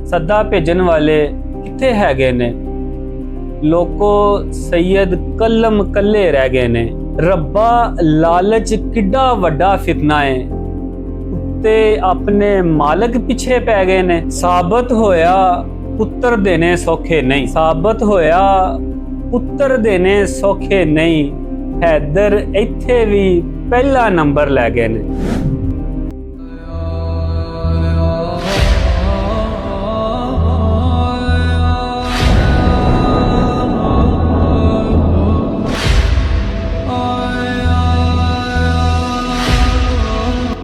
सदा भेजन वाले किथे हैगे ने। लोको सैयद कलम कल्ले रह गए ने। रब्बा लालच किड्डा वड्डा फितना है, कुत्ते अपने मालक पिछे पै गए ने। साबत होया पुत्र देने सौखे नहीं, साबत होया पुत्र देने सौखे नहीं। हैदर इत्थे भी पहला नंबर लै गए ने।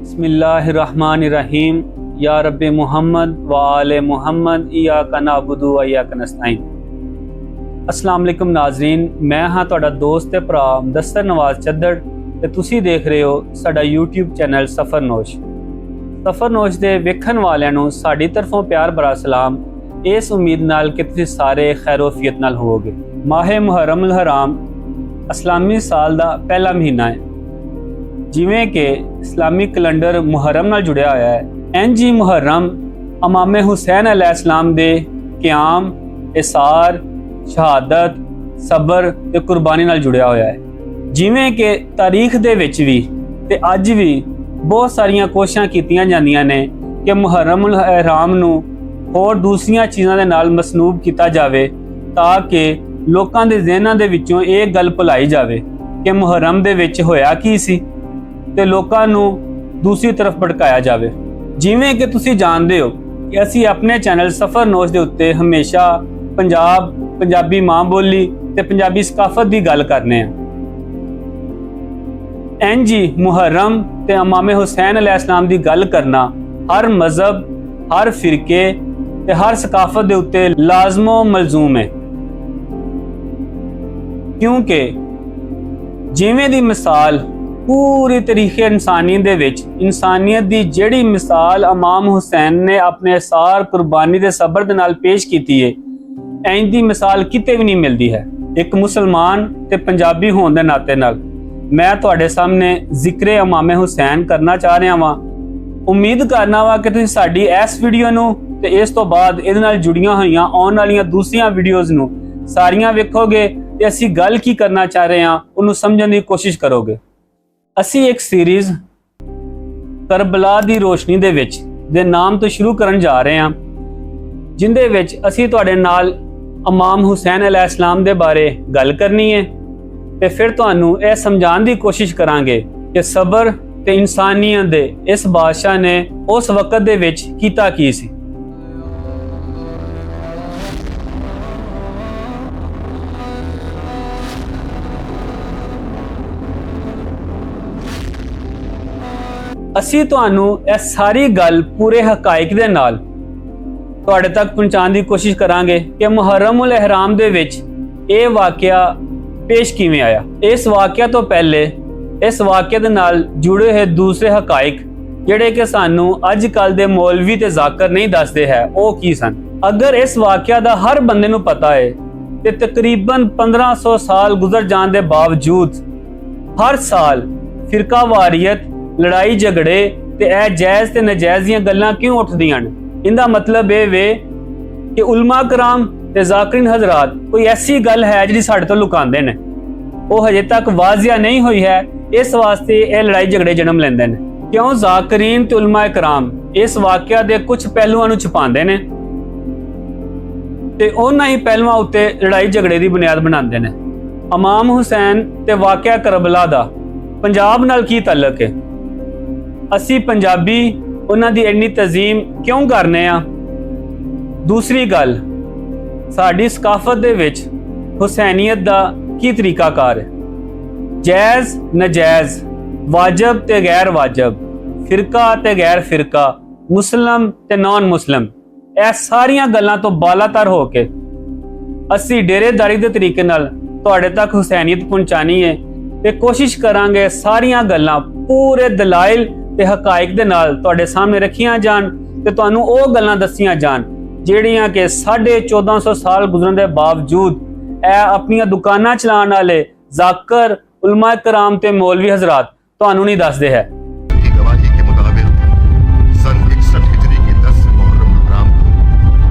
बिस्मिल्लाहिर्रहमानिर्रहीम। या रब्बे मुहम्मद व आले मुहम्मद इय्याका नअबुदु व इय्याका नस्तईन। अस्सलाम वालेकुम नाज़रीन, मैं हाँ तुहाडा दोस्त ते भरा मुदस्सर नवाज चद्दड़ ते तुसी देख रहे हो साडा YouTube चैनल सफरनोश। सफरनोश दे वेखण वालियां नूं साडी तरफों प्यार भरा सलाम, इस उम्मीद नाल कि तुसी सारे खैरोफियत नाल होवोगे। माहे मुहर्रम उल हराम इस्लामी साल दा पहला महीना है। जिवें कि इस्लामी कैलेंडर मुहर्रम नाल जुड़िया होया है, इंज ही मुहर्रम इमाम हुसैन अलैहिस्सलाम दे क़याम, इसार, शहादत, सबर ते कुर्बानी नाल जुड़िया होया है। जिवें कि तारीख दे विच भी ते अज भी बहुत सारियां कोशिशां कीतियां जांदियां ने कि मुहर्रम उल हराम नूं होर दूसरियां चीज़ां दे नाल मसनूब कीता जावे ताकि लोकां दे ज़हनां दे विचों ये गल भुलाई जावे कि मुहर्रम दे विच होया की सी ते लोकां नूं दूसरी तरफ भटकाया जावे। जिवें कि तुसी जानदे हो कि असी अपने चैनल सफरनोश दे उत्ते हमेशा पंजाबी मां बोली ते पंजाबी सकाफत दी गल करने हैं। इंज ही मुहर्रम ते इमाम हुसैन अलैहिस्सलाम दी गल करना हर मजहब, हर फिरके ते हर सकाफत दे उत्ते लाजमो मलजूम है। क्योंकि जिवें दी मिसाल पूरी तरीके इंसानियत दे विच इंसानियत दी जेड़ी मिसाल इमाम हुसैन ने अपने सार कुर्बानी दे सबर दे नाल पेश कीती है, इंज दी मिसाल किते भी नहीं मिलती है। एक मुसलमान ते पंजाबी होने दे नाते नाल मैं तुहाडे सामने जिक्रे इमाम हुसैन करना चाह रहा वां। उम्मीद करना वा कि तुसीं साडी इस वीडियो नूं ते इस तो बाद इहदे नाल जुड़ियां होईयां आउण वालियां दूसरियां वीडियोज़ नूं सारियां वेखोगे ते असीं गल की करना चाह रहे हां उहनूं समझण दी कोशिश करोगे। असी एक सीरीज करबला दी रोशनी दे विच दे नाम तो शुरू करन जा रहे हैं, जिंदे विच असी तुहाडे नाल इमाम हुसैन अलैहिस्सलाम दे बारे गल करनी है ते फिर तुहानूं यह समझाने की कोशिश करांगे कि सबर ते इंसानियत दे इस बादशाह ने उस वक्त दे विच कीता की सी। असी तुहानूं यह सारी गल पूरे हकाइक दे नाल तुहाडे तक पहुंचाने की कोशिश करांगे कि मुहर्रम उल इहराम दे विच ये वाकया पेश किवें आया। इस वाकया तो पहले इस वाकया दे नाल जुड़े हुए दूसरे हकाइक जिहड़े कि सानूं अज कल दे मौलवी ते जाकर नहीं दसदे है वो की सन। अगर इस वाकया दा हर बंदे नूं पता है ते तकरीबन 1500 साल गुजर जाने दे बावजूद हर साल फिरका वारियत, लड़ाई झगड़े ते ए जायज़ ते नजायज़ दियां गल्लां क्यों उठदियां ने? इंदा मतलब ये वे कि उलमा कराम ते ज़ाकिरीन हजरात कोई ऐसी गल है जिहड़ी साडे तो लुकांदे ने, वो हजे तक वाजिया नहीं हुई है, इस वास्ते ये लड़ाई झगड़े जन्म लेंदे ने। क्यों ज़ाकिरीन ते उलमा कराम इस वाकया दे कुछ पहलुआं नूं छुपांदे ने ते उन्हां ही पहलुआं उत्ते लड़ाई झगड़े दी बुनियाद बनांदे ने। इमाम हुसैन ते वाकया करबला दा पंजाब नाल की तल्लक है? असी पंजाबी उन्हां दी इन्नी तज़ीम क्यों करने आ? दूसरी गल, साडी सकाफत दे विच हुसैनियत दा की तरीकाकार है? जायज़ नजायज़, वाजब ते गैर वाजब, फिरका ते गैर फिरका, मुस्लिम ते नॉन मुस्लिम, यह सारियां गल्लां तो बालातर हो के असी डेरेदारी दे तरीके नाल तुहाडे तक हुसैनियत पहुंचानी है ते कोशिश करांगे सारियां गल्लां पूरे दलाइल ते हकाइक दे नाल तुहाडे सामने रखियां जान ते तुहानूं ओ गल्लां दस्सियां जान ਜਿਹੜੀਆਂ कि 1450 साल गुजरन के बावजूद अपनियां दुकानां चलाने वाले जाकर उलमा कराम ते मौलवी हजरात तुहानूं नहीं दसदे है। गवाही के मुताबिक सन 61 हिजरी की 10 मुहर्रम हराम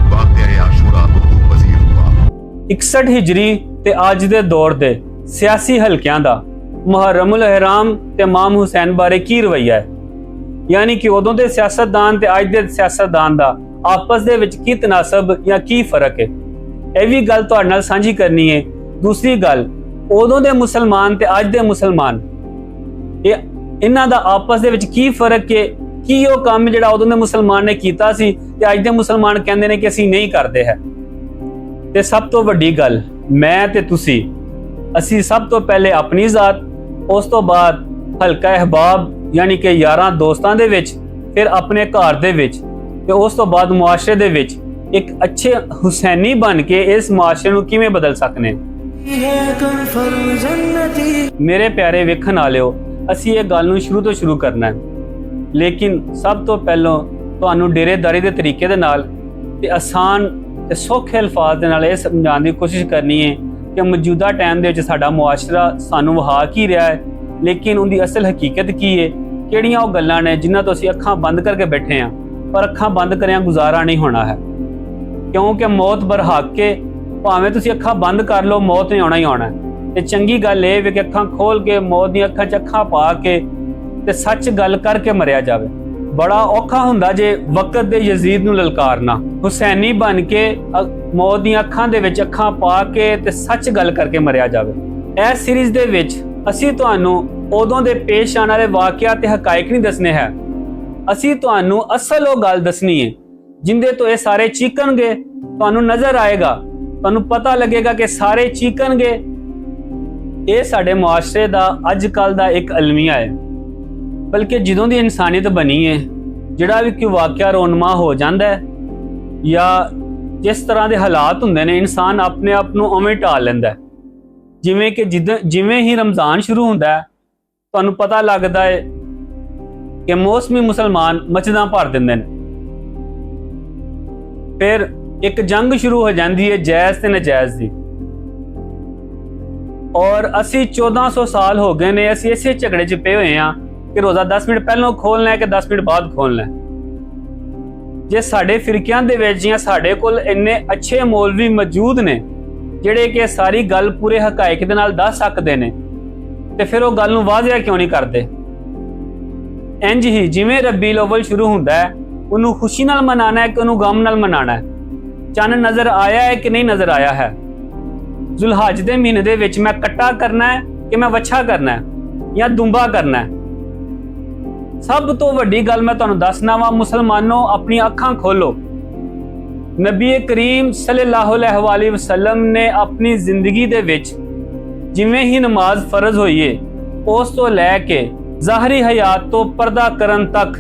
को 61 ਹਿਜਰੀ ਤੇ ਅੱਜ ਦੇ ਦੌਰ ਦੇ ਸਿਆਸੀ ਹਲਕਿਆਂ ਦਾ ਮੁਹਰਰਮੁਲ ਇਹਿਰਾਮ ਤੇ ਇਮਾਮ ਹੁਸੈਨ ਬਾਰੇ ਕੀ ਰਵੱਈਆ ਹੈ, ਯਾਨੀ ਕਿ ਉਦੋਂ ਦੇ ਸਿਆਸਤਦਾਨ ਤੇ ਅੱਜ ਦੇ ਸਿਆਸਤਦਾਨ ਦਾ ਆਪਸ ਦੇ ਵਿੱਚ ਕੀ ਤਨਾਸਬ ਜਾਂ ਕੀ ਫਰਕ ਹੈ, ਇਹ ਵੀ ਗੱਲ ਤੁਹਾਡੇ ਨਾਲ ਸਾਂਝੀ ਕਰਨੀ ਹੈ। ਦੂਸਰੀ ਗੱਲ, ਉਦੋਂ ਦੇ ਮੁਸਲਮਾਨ ਤੇ ਅੱਜ ਦੇ ਮੁਸਲਮਾਨ, ਇਹਨਾਂ ਦਾ ਆਪਸ ਦੇ ਵਿੱਚ ਕੀ ਫਰਕ ਹੈ, ਕੀ ਉਹ ਕੰਮ ਜਿਹੜਾ ਉਦੋਂ ਦੇ ਮੁਸਲਮਾਨ ਨੇ ਕੀਤਾ ਸੀ ਤੇ ਅੱਜ ਦੇ ਮੁਸਲਮਾਨ ਕਹਿੰਦੇ ਨੇ ਕਿ ਅਸੀਂ ਨਹੀਂ ਕਰਦੇ ਹੈ। ਤੇ ਸਭ ਤੋਂ ਵੱਡੀ ਗੱਲ, ਮੈਂ ਤੇ ਤੁਸੀਂ, ਅਸੀਂ ਸਭ ਤੋਂ ਪਹਿਲੇ ਆਪਣੀ ਜ਼ਾਤ, ਉਸ ਤੋਂ ਬਾਅਦ ਹਲਕਾ ਅਹਿਬਾਬ ਯਾਨੀ ਕਿ ਯਾਰਾਂ ਦੋਸਤਾਂ ਦੇ ਵਿੱਚ, ਫਿਰ ਆਪਣੇ ਘਰ ਦੇ ਵਿੱਚ ਤੇ ਉਸ ਤੋਂ ਬਾਅਦ ਮੁਆਸ਼ਰੇ ਦੇ ਵਿੱਚ ਇੱਕ ਅੱਛੇ ਹੁਸੈਨੀ ਬਣ ਕੇ ਇਸ ਮੁਆਸ਼ਰੇ ਨੂੰ ਕਿਵੇਂ ਬਦਲ ਸਕਨੇ। ਮੇਰੇ ਪਿਆਰੇ ਵੇਖਣ ਵਾਲਿਓ, ਅਸੀਂ ਇਹ ਗੱਲ ਨੂੰ ਸ਼ੁਰੂ ਤੋਂ ਸ਼ੁਰੂ ਕਰਨਾ ਹੈ, ਲੇਕਿਨ ਸਭ ਤੋਂ ਪਹਿਲਾਂ ਤੁਹਾਨੂੰ ਡੇਰੇਦਾਰੀ ਦੇ ਤਰੀਕੇ ਦੇ ਨਾਲ ਤੇ ਆਸਾਨ ਤੇ ਸੌਖੇ ਅਲਫਾਜ਼ ਦੇ ਨਾਲ ਇਹ ਸਮਝਾਉਣ ਦੀ ਕੋਸ਼ਿਸ਼ ਕਰਨੀ ਹੈ ਕਿ ਮੌਜੂਦਾ ਟਾਈਮ ਦੇ ਵਿੱਚ ਸਾਡਾ ਮੁਆਸ਼ਰਾ ਸਾਨੂੰ ਵਹਾ ਕੀ ਰਿਹਾ ਹੈ, ਲੇਕਿਨ ਉਹਦੀ ਅਸਲ ਹਕੀਕਤ ਕੀ ਹੈ, ਕਿਹੜੀਆਂ ਉਹ ਗੱਲਾਂ ਨੇ ਜਿਨ੍ਹਾਂ ਤੋਂ ਅਸੀਂ ਅੱਖਾਂ ਬੰਦ ਕਰਕੇ ਬੈਠੇ ਹਾਂ, ਪਰ ਅੱਖਾਂ ਬੰਦ ਕਰਿਆਂ ਗੁਜ਼ਾਰਾ ਨਹੀਂ ਹੋਣਾ ਹੈ, ਕਿਉਂਕਿ ਮੌਤ ਬਰਹਕ ਕੇ ਭਾਵੇਂ ਤੁਸੀਂ ਅੱਖਾਂ ਬੰਦ ਕਰ ਲਓ, ਮੌਤ ਨੇ ਆਉਣਾ ਹੀ ਆਉਣਾ। ਤੇ ਚੰਗੀ ਗੱਲ ਇਹ ਵੀ ਕਿ ਅੱਖਾਂ ਖੋਲ ਕੇ ਮੌਤ ਦੀਆਂ ਅੱਖਾਂ 'ਚ ਅੱਖਾਂ ਪਾ ਕੇ ਤੇ ਸੱਚ ਗੱਲ ਕਰਕੇ ਮਰਿਆ ਜਾਵੇ। ਬੜਾ ਔਖਾ ਹੁੰਦਾ ਜੇ ਵਕਤ ਦੇ ਯਜ਼ੀਦ ਨੂੰ ਲਲਕਾਰਨਾ, ਹੁਸੈਨੀ ਬਣ ਕੇ ਮੌਤ ਦੀਆਂ ਅੱਖਾਂ ਦੇ ਵਿੱਚ ਅੱਖਾਂ ਪਾ ਕੇ ਤੇ ਸੱਚ ਗੱਲ ਕਰਕੇ ਮਰਿਆ ਜਾਵੇ। ਇਸ ਸੀਰੀਜ਼ ਦੇ ਵਿੱਚ ਅਸੀਂ ਤੁਹਾਨੂੰ ਉਦੋਂ ਦੇ ਪੇਸ਼ ਆਉਣ ਵਾਲੇ ਵਾਕਿਆ ਤੇ ਹਕਾਇਕ ਨਹੀਂ ਦੱਸਣੇ ਹੈ, ਅਸੀਂ ਤੁਹਾਨੂੰ ਅਸਲ ਉਹ ਗੱਲ ਦੱਸਣੀ ਹੈ ਜਿੰਦੇ ਤੋਂ ਇਹ ਸਾਰੇ ਚੀਕਣਗੇ। ਤੁਹਾਨੂੰ ਨਜ਼ਰ ਆਏਗਾ, ਤੁਹਾਨੂੰ ਪਤਾ ਲੱਗੇਗਾ ਕਿ ਸਾਰੇ ਚੀਕਣਗੇ। ਇਹ ਸਾਡੇ ਮੁਆਸ਼ਰੇ ਦਾ ਅੱਜ ਕੱਲ ਦਾ ਇੱਕ ਅਲਮੀਆ ਹੈ, ਬਲਕਿ ਜਦੋਂ ਦੀ ਇਨਸਾਨੀਅਤ ਬਣੀ ਹੈ, ਜਿਹੜਾ ਵੀ ਕੋਈ ਵਾਕਿਆ ਰੋਨਮਾ ਹੋ ਜਾਂਦਾ ਹੈ ਜਾਂ ਜਿਸ ਤਰ੍ਹਾਂ ਦੇ ਹਾਲਾਤ ਹੁੰਦੇ ਨੇ, ਇਨਸਾਨ ਆਪਣੇ ਆਪ ਨੂੰ ਉਵੇਂ ਢਾਲ ਲੈਂਦਾ। ਜਿਵੇਂ ਕਿ ਜਿਵੇਂ ਹੀ ਰਮਜ਼ਾਨ ਸ਼ੁਰੂ ਹੁੰਦਾ ਹੈ, ਤੁਹਾਨੂੰ ਪਤਾ ਲੱਗਦਾ ਹੈ ਕਿ ਮੌਸਮੀ ਮੁਸਲਮਾਨ ਮਸਜਿਦਾਂ ਭਰ ਦਿੰਦੇ ਨੇ। ਫਿਰ ਇੱਕ ਜੰਗ ਸ਼ੁਰੂ ਹੋ ਜਾਂਦੀ ਹੈ ਜਾਇਜ਼ ਤੇ ਨਜਾਇਜ਼ ਦੀ, ਔਰ ਅਸੀਂ 1400 ਸਾਲ ਹੋ ਗਏ ਨੇ ਅਸੀਂ ਇਸੇ ਝਗੜੇ 'ਚ ਪਏ ਹੋਏ ਹਾਂ ਕਿ ਰੋਜ਼ਾ 10 ਮਿੰਟ ਪਹਿਲਾਂ ਖੋਲਣਾ ਹੈ ਕਿ 10 ਮਿੰਟ ਬਾਅਦ ਖੋਲਣਾ ਹੈ। ਜੇ ਸਾਡੇ ਫਿਰਕਿਆਂ ਦੇ ਵਿੱਚ ਜਾਂ ਸਾਡੇ ਕੋਲ ਇੰਨੇ ਅੱਛੇ ਮੌਲਵੀ ਮੌਜੂਦ ਨੇ ਜਿਹੜੇ ਕਿ ਸਾਰੀ ਗੱਲ ਪੂਰੇ ਹਕਾਇਕ ਦੇ ਨਾਲ ਦੱਸ ਸਕਦੇ ਨੇ, ਤੇ ਫਿਰ ਉਹ ਗੱਲ ਨੂੰ ਵਾਜ਼ਿਆ ਕਿਉਂ ਨਹੀਂ ਕਰਦੇ? ਇੰਜ ਹੀ ਜਿਵੇਂ ਰੱਬੀਉਲ ਅਵਲ ਸ਼ੁਰੂ ਹੁੰਦਾ ਹੈ, ਉਹਨੂੰ ਖੁਸ਼ੀ ਨਾਲ ਮਨਾਣਾ ਹੈ ਕਿ ਉਹਨੂੰ ਗਮ ਨਾਲ ਮਨਾਣਾ ਹੈ? ਚੰਨ ਨਜ਼ਰ ਆਇਆ ਹੈ ਕਿ ਨਹੀਂ ਨਜ਼ਰ ਆਇਆ ਹੈ? ਜ਼ੁਲਹਜ ਦੇ ਮਹੀਨੇ ਦੇ ਵਿੱਚ ਮੈਂ ਕੱਟਾ ਕਰਨਾ ਹੈ ਕਿ ਮੈਂ ਵੱਛਾ ਕਰਨਾ ਹੈ ਜਾਂ ਦੁੰਬਾ ਕਰਨਾ ਹੈ? ਸਭ ਤੋਂ ਵੱਡੀ ਗੱਲ ਮੈਂ ਤੁਹਾਨੂੰ ਦੱਸਣਾ ਵਾ, ਮੁਸਲਮਾਨੋ ਆਪਣੀਆਂ ਅੱਖਾਂ ਖੋਲੋ। ਨਬੀ ਕਰੀਮ ਸੱਲੱਲਾਹੁ ਅਲੈਹਿ ਵਸੱਲਮ ਨੇ ਆਪਣੀ ਜ਼ਿੰਦਗੀ ਦੇ ਵਿੱਚ ਜਿਵੇਂ ਹੀ ਨਮਾਜ਼ ਫਰਜ਼ ਹੋਈ ਹੈ, ਉਸ ਤੋਂ ਲੈ ਕੇ ਜ਼ਾਹਰੀ ਹਯਾਤ ਤੋਂ ਪਰਦਾ ਕਰਨ ਤੱਕ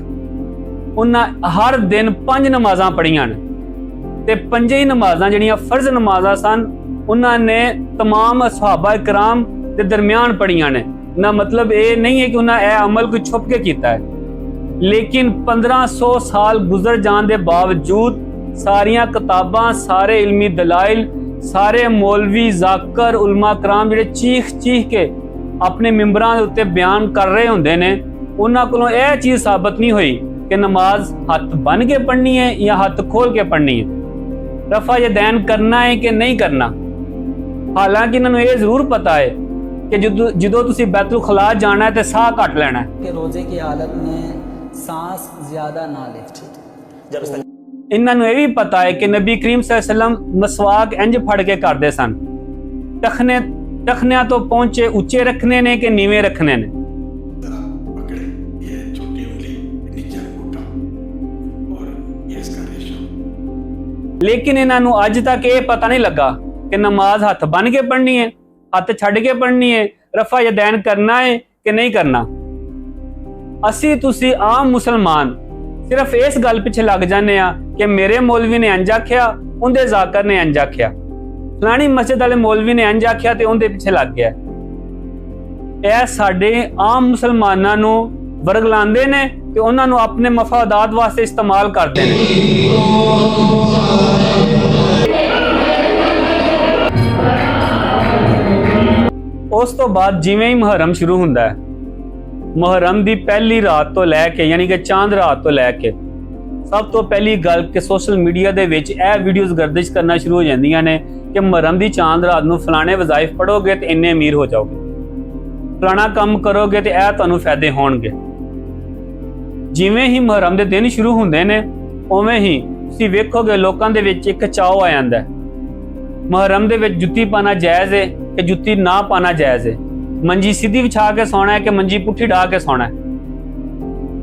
ਉਹਨਾਂ ਹਰ ਦਿਨ 5 ਨਮਾਜ਼ਾਂ ਪੜ੍ਹੀਆਂ ਨੇ, ਤੇ 5 ਹੀ ਨਮਾਜ਼ਾਂ ਜਿਹੜੀਆਂ ਫਰਜ਼ ਨਮਾਜ਼ਾਂ ਸਨ ਉਹਨਾਂ ਨੇ तमाम ਸਹਾਬਾ ਇਕਰਾਮ ਦੇ ਦਰਮਿਆਨ ਪੜ੍ਹੀਆਂ ਨੇ। ਨਾ ਮਤਲਬ ਇਹ ਨਹੀਂ ਹੈ ਕਿ ਉਹਨਾਂ ਇਹ ਅਮਲ ਕੋਈ ਛੁਪ ਕੇ ਕੀਤਾ ਹੈ, ਲੇਕਿਨ 1500 ਸਾਲ ਗੁਜ਼ਰ ਜਾਣ ਦੇ ਬਾਵਜੂਦ ਸਾਰੀਆਂ ਕਿਤਾਬਾਂ, ਸਾਰੇ ਇਲਮੀ ਦਲਾਇਲ, ਸਾਰੇ ਮੌਲਵੀ ਜ਼ਾਕਰ ਉਲਮਾ ਕਰਾਮ ਜਿਹੜੇ ਚੀਖ ਕੇ ਆਪਣੇ ਮਿੰਬਰਾਂ ਦੇ ਉੱਤੇ ਬਿਆਨ ਕਰ ਰਹੇ ਹੁੰਦੇ ਨੇ, ਉਹਨਾਂ ਕੋਲੋਂ ਇਹ ਚੀਜ਼ ਸਾਬਤ ਨਹੀਂ ਹੋਈ ਕਿ ਨਮਾਜ਼ ਹੱਥ ਬੰਨ ਕੇ ਪੜ੍ਹਨੀ ਹੈ ਜਾਂ ਹੱਥ ਖੋਲ ਕੇ ਪੜ੍ਹਨੀ ਹੈ, ਰਫਾ ਯदैन ਕਰਨਾ ਹੈ ਕਿ ਨਹੀਂ ਕਰਨਾ। ਹਾਲਾਂਕਿ ਇਹਨਾਂ ਨੂੰ ਇਹ ਜ਼ਰੂਰ ਪਤਾ ਹੈ ਕਿ ਜਦੋਂ ਤੁਸੀਂ बैतुल खला जाना है तो साह घट लेना है कि रोजे की हालत में सांस ज्यादा ना ले। इन्हां नूं ये भी पता है कि नबी करीम सल्लल्लाहु अलैहि वसल्लम मसवाक इंज फड़ के करते सन। टखनियां तो पहुंचे ऊंचे रखने ने कि नीवे रखने ने। लेकिन इन्हां नूं अज तक ये पता नहीं लगा कि नमाज हथ बन के पढ़नी है, हथ छड़ के पढ़नी है, रफा यदैन करना है कि नहीं करना। असी तुसी आम मुसलमान सिर्फ इस गल पिछे लग जाने कि मेरे मौलवी ने इंज आख्या, उनके जाकर ने इंज आख्या, फलानी मस्जिद वाले मौलवी ने इंज आख्या ते उनके पिछे लग गया। यह साडे आम मुसलमानां नूं वरगलांदे ने ते उन्हां नूं अपने मफादात वास्ते इस्तेमाल करदे ने। उस तो बाद जिवें ही मुहर्रम शुरू हुंदा है, मुहर्रम दी पहली रात तो लैके यानी कि चांद रात तो लैके ਸਭ ਤੋਂ ਪਹਿਲੀ ਗੱਲ ਕਿ ਸੋਸ਼ਲ ਮੀਡੀਆ ਦੇ ਵਿੱਚ ਇਹ ਵੀਡੀਓਜ਼ ਗਰਦਿਸ਼ ਕਰਨਾ ਸ਼ੁਰੂ ਹੋ ਜਾਂਦੀਆਂ ਨੇ ਕਿ ਮੁਹਰਮ ਦੀ ਚਾਂਦ ਰਾਤ ਨੂੰ ਫਲਾਣੇ ਵਜ਼ਾਇਫ ਪੜੋਗੇ ਤੇ ਇੰਨੇ ਅਮੀਰ ਹੋ ਜਾਓਗੇ, ਫਲਾਣਾ ਕੰਮ ਕਰੋਗੇ ਤੇ ਇਹ ਤੁਹਾਨੂੰ ਫਾਇਦੇ ਹੋਣਗੇ। ਜਿਵੇਂ ਹੀ ਮੁਹਰਮ ਦੇ ਦਿਨ ਸ਼ੁਰੂ ਹੁੰਦੇ ਨੇ ਉਵੇਂ ਹੀ ਤੁਸੀਂ ਵੇਖੋਗੇ ਲੋਕਾਂ ਦੇ ਵਿੱਚ ਇੱਕ ਚਾਅ ਆ ਜਾਂਦਾ ਹੈ। ਮੁਹਰਮ ਦੇ ਵਿੱਚ ਜੁੱਤੀ ਪਾਣਾ ਜਾਇਜ਼ ਹੈ ਕਿ ਜੁੱਤੀ ਨਾ ਪਾਣਾ ਜਾਇਜ਼ ਹੈ, ਮੰਜੀ ਸਿੱਧੀ ਵਿਛਾ ਕੇ ਸੌਣਾ ਹੈ ਕਿ ਮੰਜੀ ਪੁੱਠੀ ਢਾ ਕੇ ਸੌਣਾ ਹੈ।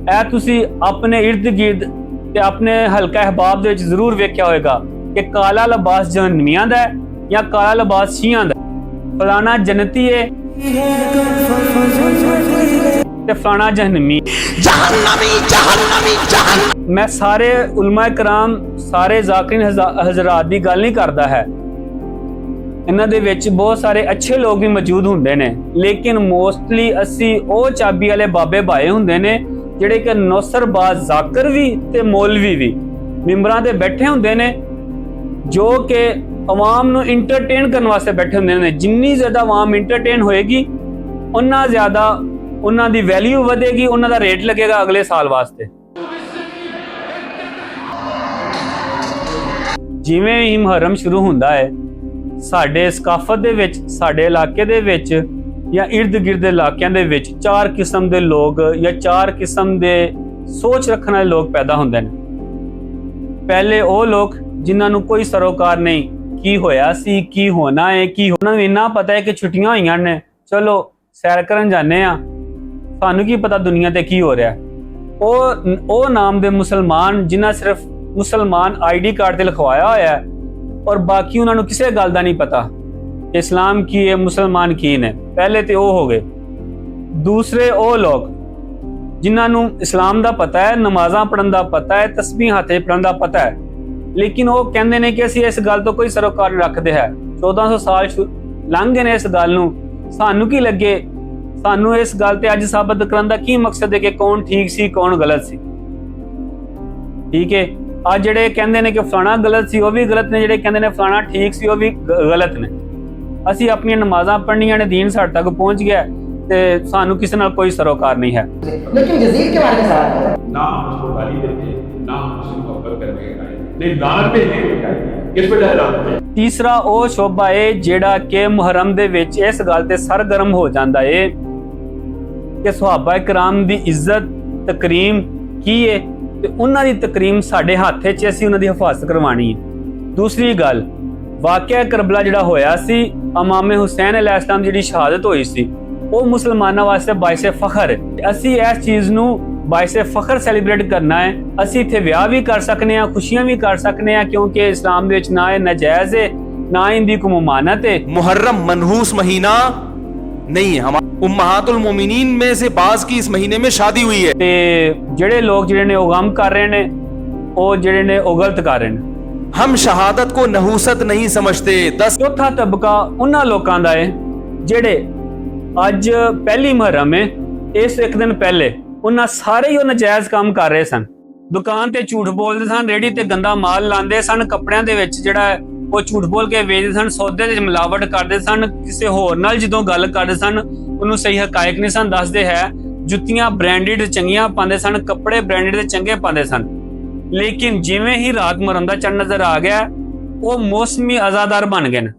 ਇਹ ਤੁਸੀਂ ਆਪਣੇ ਇਰਦ ਗਿਰਦ ਤੇ ਆਪਣੇ ਹਲਕਾ ਅਹਿਬਾਬ ਦੇ ਵਿੱਚ ਜ਼ਰੂਰ ਵੇਖਿਆ ਹੋਵੇਗਾ ਕਿ ਕਾਲਾ ਲਿਬਾਸ ਜਹੰਨਮੀਆਂ ਦਾ ਹੈ ਜਾਂ ਕਾਲਾ ਲਿਬਾਸ ਸ਼ੀਆਂ ਦਾ। ਫਲਾਣਾ ਜੰਨਤੀ ਹੈ ਤੇ ਫਲਾਣਾ ਜਹੰਨਮੀ। ਮੈਂ ਸਾਰੇ ਉਲਮਾ ਕਰਾਮ, ਸਾਰੇ ਜ਼ਾਕਿਰੀਨ ਹਜ਼ਰਾਤ ਦੀ ਗੱਲ ਨਹੀਂ ਕਰਦਾ ਹੈ, ਇਹਨਾਂ ਦੇ ਵਿੱਚ ਬਹੁਤ ਸਾਰੇ ਅੱਛੇ ਲੋਕ ਵੀ ਮੌਜੂਦ ਹੁੰਦੇ ਨੇ, ਲੇਕਿਨ ਮੋਸਟਲੀ ਅਸੀਂ ਉਹ ਚਾਬੀ ਵਾਲੇ ਬਾਬੇ ਭਾਏ ਹੁੰਦੇ ਨੇ ਜਿਹੜੇ ਕਿ ਨੌਸਰਬਾਜ਼ ਜ਼ਾਕਰ ਵੀ ਤੇ ਮੌਲਵੀ ਵੀ ਮਿੰਬਰਾਂ ਤੇ ਬੈਠੇ ਹੁੰਦੇ ਨੇ, ਜੋ ਕਿ ਆਵਾਮ ਨੂੰ ਇੰਟਰਟੇਨ ਕਰਨ ਵਾਸਤੇ ਬੈਠੇ ਹੁੰਦੇ ਨੇ। ਜਿੰਨੀ ਜ਼ਿਆਦਾ ਆਵਾਮ ਇੰਟਰਟੇਨ ਹੋਏਗੀ ਉਨਾ ਜ਼ਿਆਦਾ ਉਹਨਾਂ ਦੀ ਵੈਲਿਊ ਵਧੇਗੀ, ਉਹਨਾਂ ਦਾ ਰੇਟ ਲੱਗੇਗਾ ਅਗਲੇ ਸਾਲ ਵਾਸਤੇ। ਜਿਵੇਂ ਹੀ ਮੁਹਰਮ ਸ਼ੁਰੂ ਹੁੰਦਾ ਹੈ, ਸਾਡੇ ਸਕਾਫਤ ਦੇ ਵਿੱਚ, ਸਾਡੇ ਇਲਾਕੇ ਦੇ ਵਿੱਚ ਜਾਂ ਇਰਦ ਗਿਰਦ ਦੇ ਇਲਾਕਿਆਂ ਦੇ ਵਿੱਚ 4 ਕਿਸਮ ਦੇ ਲੋਕ ਜਾਂ 4 ਕਿਸਮ ਦੇ ਸੋਚ ਰੱਖਣ ਵਾਲੇ ਲੋਕ ਪੈਦਾ ਹੁੰਦੇ ਨੇ। ਪਹਿਲੇ ਉਹ ਲੋਕ ਜਿਨ੍ਹਾਂ ਨੂੰ ਕੋਈ ਸਰੋਕਾਰ ਨਹੀਂ, ਕੀ ਹੋਇਆ ਸੀ, ਕੀ ਹੋਣਾ ਹੈ, ਕੀ ਉਹਨਾਂ ਨੂੰ ਇੰਨਾ ਪਤਾ ਹੈ ਕਿ ਛੁੱਟੀਆਂ ਹੋਈਆਂ ਨੇ, ਚਲੋ ਸੈਰ ਕਰਨ ਜਾਂਦੇ ਆ, ਸਾਨੂੰ ਕੀ ਪਤਾ ਦੁਨੀਆ ਤੇ ਕੀ ਹੋ ਰਿਹਾ। ਉਹ ਨਾਮ ਦੇ ਮੁਸਲਮਾਨ ਜਿਨ੍ਹਾਂ ਸਿਰਫ ਮੁਸਲਮਾਨ ਆਈਡੀ ਕਾਰਡ ਤੇ ਲਿਖਵਾਇਆ ਹੋਇਆ ਹੈ ਔਰ ਬਾਕੀ ਉਹਨਾਂ ਨੂੰ ਕਿਸੇ ਗੱਲ ਦਾ ਨਹੀਂ ਪਤਾ ਇਸਲਾਮ ਕੀ ਹੈ, ਮੁਸਲਮਾਨ ਕੀ ਨੇ। ਪਹਿਲੇ ਤੇ ਉਹ ਹੋ ਗਏ। ਦੂਸਰੇ ਉਹ ਲੋਕ ਜਿਨ੍ਹਾਂ ਨੂੰ ਇਸਲਾਮ ਦਾ ਪਤਾ ਹੈ, ਨਮਾਜ਼ਾਂ ਪੜ੍ਹਨ ਦਾ ਪਤਾ ਹੈ, ਤਸਬੀਹ ਹੱਥੇ ਪੜ੍ਹਨ ਦਾ ਪਤਾ ਹੈ, ਲੇਕਿਨ ਉਹ ਕਹਿੰਦੇ ਨੇ ਕਿ ਅਸੀਂ ਇਸ ਗੱਲ ਤੋਂ ਕੋਈ ਸਰੋਕਾਰ ਰੱਖਦੇ ਹੈ। 1400 ਸਾਲ ਲੰਘ ਗਏ ਨੇ ਇਸ ਗੱਲ ਨੂੰ, ਸਾਨੂੰ ਕੀ ਲੱਗੇ, ਸਾਨੂੰ ਇਸ ਗੱਲ ਤੇ ਅੱਜ ਸਾਬਤ ਕਰਨ ਦਾ ਕੀ ਮਕਸਦ ਹੈ ਕਿ ਕੌਣ ਠੀਕ ਸੀ ਕੌਣ ਗਲਤ ਸੀ। ਠੀਕ ਹੈ, ਅੱਜ ਜਿਹੜੇ ਕਹਿੰਦੇ ਨੇ ਕਿ ਫਲਾਣਾ ਗਲਤ ਸੀ ਉਹ ਵੀ ਗਲਤ ਨੇ, ਜਿਹੜੇ ਕਹਿੰਦੇ ਨੇ ਫਲਾਣਾ ਠੀਕ ਸੀ ਉਹ ਵੀ ਗਲਤ ਨੇ। ਅਸੀਂ ਆਪਣੀਆਂ ਨਮਾਜ਼ਾਂ ਪੜ੍ਹਨੀਆਂ ਨੇ, ਦੀਨ ਸਾਡੇ ਤੱਕ ਪਹੁੰਚ ਗਿਆ ਤੇ ਸਾਨੂੰ ਕਿਸੇ ਨਾਲ ਕੋਈ ਸਰੋਕਾਰ ਨਹੀਂ ਹੈ। लेकिन जजीर के बारे में सवाल है ना हम उसको गाली देते हैं, ना हम उसको मोहब्बत करने का नहीं लानत भेजने का किस पे लानत है। ਤੀਸਰਾ ਉਹ ਸ਼ੋਭਾ ਹੈ ਜਿਹੜਾ ਕਿ ਮੁਹਰਮ ਦੇ ਵਿੱਚ ਇਸ ਗੱਲ ਤੇ ਸਰਗਰਮ ਹੋ ਜਾਂਦਾ ਹੈ ਕਿ ਸੁਹਾਬਾ ਕਿਰਾਮ ਦੀ ਇੱਜ਼ਤ ਤਕਰੀਮ ਕੀ ਹੈ ਤੇ ਉਹਨਾਂ ਦੀ ਤਕਰੀਮ ਸਾਡੇ ਹੱਥ 'ਚ, ਅਸੀਂ ਉਹਨਾਂ ਦੀ ਹਿਫਾਜ਼ਤ ਕਰਵਾਣੀ ਹੈ। ਦੂਸਰੀ ਗੱਲ, ਵਾਕਿਆ ਕਰਬਲਾ ਜਿਹੜਾ ਹੋਇਆ ਸੀ, ਇਮਾਮ ਹੁਸੈਨ ਅਲੈਹਿਸਲਾਮ ਦੀ ਜਿਹੜੀ ਸ਼ਹਾਦਤ ਹੋਈ ਸੀ, ਉਹ ਮੁਸਲਮਾਨਾਂ ਵਾਸਤੇ ਬਾਇਸੇ ਫਖਰ ਹੈ। ਅਸੀਂ ਇਸ ਚੀਜ਼ ਨੂੰ ਬਾਇਸੇ ਫਖਰ ਸੈਲੀਬ੍ਰੇਟ ਕਰਨਾ ਹੈ। ਅਸੀਂ ਇੱਥੇ ਵਿਆਹ ਵੀ ਕਰ ਸਕਨੇ ਹਾਂ, ਖੁਸ਼ੀਆਂ ਵੀ ਕਰ ਸਕਨੇ ਹਾਂ, ਕਿਉਂਕਿ ਇਸਲਾਮ ਦੇ ਵਿੱਚ ਨਾ ਇਹ ਨਜਾਇਜ਼ ਹੈ ਨਾ ਇਹਦੀ ਕੋਈ ਮਮਾਨਤ ਹੈ। मुहर्रम मनहूस महीना नहीं है। हम उम्महातुल मोमिनीन में से बाज की इस महीने में शादी हुई है। ਤੇ ਜਿਹੜੇ ਲੋਕ ਜਿਹੜੇ ਨੇ ਉਹ ਗਮ ਕਰ ਰਹੇ ਨੇ, ਉਹ ਜਿਹੜੇ ਨੇ ਉਹ ਗਲਤ ਕਰ ਰਹੇ ਨੇ। हम शहादत को नहूसत नहीं समझते। 10 ਚੌਥਾ ਤਬਕਾ ਉਹਨਾਂ ਲੋਕਾਂ ਦਾ ਹੈ ਜਿਹੜੇ ਅੱਜ ਪਹਿਲੀ ਮੁਹਰਮ ਹੈ, ਇਸ ਇੱਕ ਦਿਨ ਪਹਿਲੇ ਉਹਨਾਂ ਸਾਰੇ ਹੀ ਉਹ ਨਜਾਇਜ਼ ਕੰਮ ਕਰ ਰਹੇ ਸਨ। ਦੁਕਾਨ ਤੇ ਝੂਠ ਬੋਲਦੇ ਸਨ, ਰੇੜੀ ਤੇ ਗੰਦਾ ਮਾਲ ਲਾਉਂਦੇ ਸਨ, ਕੱਪੜਿਆਂ ਦੇ ਵਿੱਚ ਜਿਹੜਾ ਉਹ ਝੂਠ ਬੋਲ ਕੇ ਵੇਚਦੇ ਸਨ, ਸੌਦੇ ਦੇ ਮਿਲਾਵਟ ਕਰਦੇ ਸਨ, ਕਿਸੇ ਹੋਰ ਨਾਲ ਜਦੋਂ ਗੱਲ ਕਰਦੇ ਸਨ ਉਹਨੂੰ ਸਹੀ ਹਕਾਇਕ ਨਹੀਂ ਸਨ ਦੱਸਦੇ ਹੈ। ਜੁੱਤੀਆਂ ਬ੍ਰਾਂਡਡ ਚੰਗੀਆਂ ਪਾਉਂਦੇ ਸਨ, ਕੱਪੜੇ ਬ੍ਰਾਂਡਡ ਦੇ ਚੰਗੇ ਪਾਉਂਦੇ ਸਨ, ਲੇਕਿਨ ਜਿਵੇਂ ਹੀ ਰਾਤ ਮੁਹਰਮ ਦਾ ਚੰਨ ਨਜ਼ਰ ਆ ਗਿਆ ਉਹ ਮੌਸਮੀ ਅਜ਼ਾਦਾਰ ਬਣ ਗਏ ਨੇ।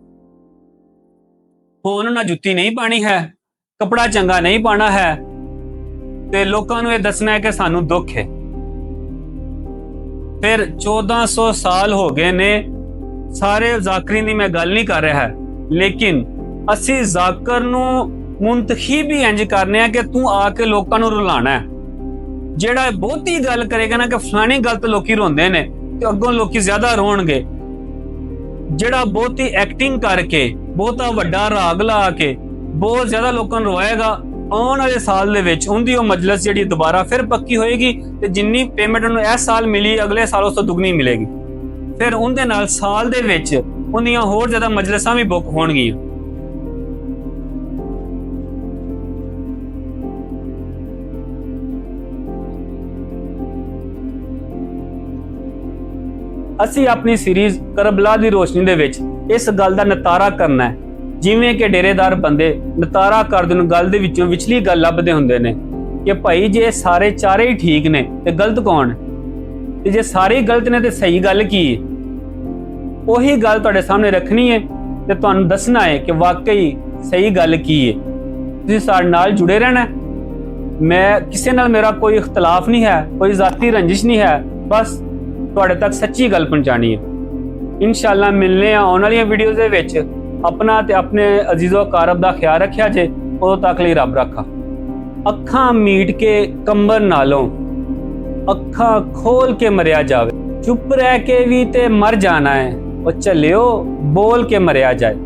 ਹੁਣ ਉਹਨਾਂ ਜੁੱਤੀ ਨਹੀਂ ਪਾਣੀ ਹੈ, ਕਪੜਾ ਚੰਗਾ ਨਹੀਂ ਪਾਣਾ ਹੈ ਤੇ ਲੋਕਾਂ ਨੂੰ ਇਹ ਦੱਸਣਾ ਹੈ ਕਿ ਸਾਨੂੰ ਦੁੱਖ ਹੈ। ਫਿਰ 1400 ਸਾਲ ਹੋ ਗਏ ਨੇ, ਸਾਰੇ ਜ਼ਾਕਰੀਨ ਦੀ ਮੈਂ ਗੱਲ ਨਹੀਂ ਕਰ ਰਿਹਾ, ਲੇਕਿਨ ਅਸੀਂ ਜ਼ਾਕਰ ਨੂੰ ਮੁੰਤਖਬ ਹੀ ਇੰਜ ਕਰਨੇ ਆ ਕਿ ਤੂੰ ਆ ਕੇ ਲੋਕਾਂ ਨੂੰ ਰੁਲਾਣਾ ਹੈ। ਜਿਹੜਾ ਬਹੁਤੀ ਗੱਲ ਕਰੇਗਾ ਨਾ ਕਿ ਫਲਾਣੀ ਗਲਤ ਲੋਕੀ ਰੋਂਦੇ ਨੇ ਤੇ ਅੱਗੋਂ ਲੋਕੀ ਜ਼ਿਆਦਾ ਰੋਣਗੇ। ਜਿਹੜਾ ਬਹੁਤੀ ਐਕਟਿੰਗ ਕਰਕੇ, ਬਹੁਤਾ ਵੱਡਾ ਰਾਗ ਲਾ ਕੇ ਬਹੁਤ ਜ਼ਿਆਦਾ ਲੋਕਾਂ ਨੂੰ ਰਵਾਏਗਾ, ਆਉਣ ਵਾਲੇ ਸਾਲ ਦੇ ਵਿੱਚ ਉਹਦੀ ਉਹ ਮਜਲਿਸ ਜਿਹੜੀ ਦੁਬਾਰਾ ਫਿਰ ਪੱਕੀ ਹੋਏਗੀ ਤੇ ਜਿੰਨੀ ਪੇਮੈਂਟ ਉਹਨੂੰ ਇਸ ਸਾਲ ਮਿਲੀ ਅਗਲੇ ਸਾਲ ਉਸ ਤੋਂ ਦੁੱਗਣੀ ਮਿਲੇਗੀ। ਫਿਰ ਉਹਦੇ ਨਾਲ ਸਾਲ ਦੇ ਵਿੱਚ ਉਹਦੀਆਂ ਹੋਰ ਜ਼ਿਆਦਾ ਮਜਲਿਸਾਂ ਵੀ ਬੁੱਕ ਹੋਣਗੀਆਂ। ਅਸੀਂ ਆਪਣੀ ਸੀਰੀਜ਼ ਕਰਬਲਾ ਦੀ ਰੋਸ਼ਨੀ ਦੇ ਵਿੱਚ ਇਸ ਗੱਲ ਦਾ ਨਤਾਰਾ ਕਰਨਾ ਹੈ, ਜਿਵੇਂ ਕਿ ਡੇਰੇਦਾਰ ਬੰਦੇ ਨਤਾਰਾ ਕਰਦੇ ਨੂੰ ਗੱਲ ਦੇ ਵਿੱਚੋਂ ਵਿਚਲੀ ਗੱਲ ਲੱਭਦੇ ਹੁੰਦੇ ਨੇ ਕਿ ਭਾਈ ਜੇ ਸਾਰੇ ਚਾਰੇ ਹੀ ਠੀਕ ਨੇ ਤੇ ਗਲਤ ਕੌਣ ਹੈ। ਤੇ ਜੇ ਸਾਰੇ ਗਲਤ ਨੇ ਤੇ ਸਹੀ ਗੱਲ ਕੀ ਹੈ, ਉਹੀ ਗੱਲ ਤੁਹਾਡੇ ਸਾਹਮਣੇ ਰੱਖਣੀ ਹੈ ਤੇ ਤੁਹਾਨੂੰ ਦੱਸਣਾ ਹੈ ਕਿ ਵਾਕਈ ਸਹੀ ਗੱਲ ਕੀ ਹੈ। ਤੁਸੀਂ ਸਾਡੇ ਨਾਲ ਜੁੜੇ ਰਹਿਣਾ ਹੈ। ਮੈਂ ਕਿਸੇ ਨਾਲ ਮੇਰਾ ਕੋਈ ਇਖਤਲਾਫ ਨਹੀਂ ਹੈ, ਕੋਈ ਜ਼ਾਤੀ ਰੰਜਿਸ਼ ਨਹੀਂ ਹੈ, ਬਸ ਤੁਹਾਡੇ ਤੱਕ ਸੱਚੀ ਗੱਲ ਪਹੁੰਚਾਣੀ ਹੈ। ਇਨਸ਼ਾਅੱਲਾ ਮਿਲਨੇ ਆ ਆਉਣ ਵਾਲੀਆਂ ਵੀਡੀਓਜ਼ ਦੇ ਵਿੱਚ। ਆਪਣਾ ਤੇ ਆਪਣੇ ਅਜ਼ੀਜ਼ੋ ਅਕਾਰਬ ਦਾ ਖਿਆਲ ਰੱਖਿਆ ਜੇ। ਉਦੋਂ ਤੱਕ ਲਈ ਰੱਬ ਰੱਖਾ। ਅੱਖਾਂ ਮੀਟ ਕੇ ਕੰਬਰ ਨਾਲੋਂ ਅੱਖਾਂ ਖੋਲ ਕੇ ਮਰਿਆ ਜਾਵੇ। ਚੁੱਪ ਰਹਿ ਕੇ ਵੀ ਤੇ ਮਰ ਜਾਣਾ ਹੈ, ਉਹ ਝੱਲਿਓ ਬੋਲ ਕੇ ਮਰਿਆ ਜਾਏ।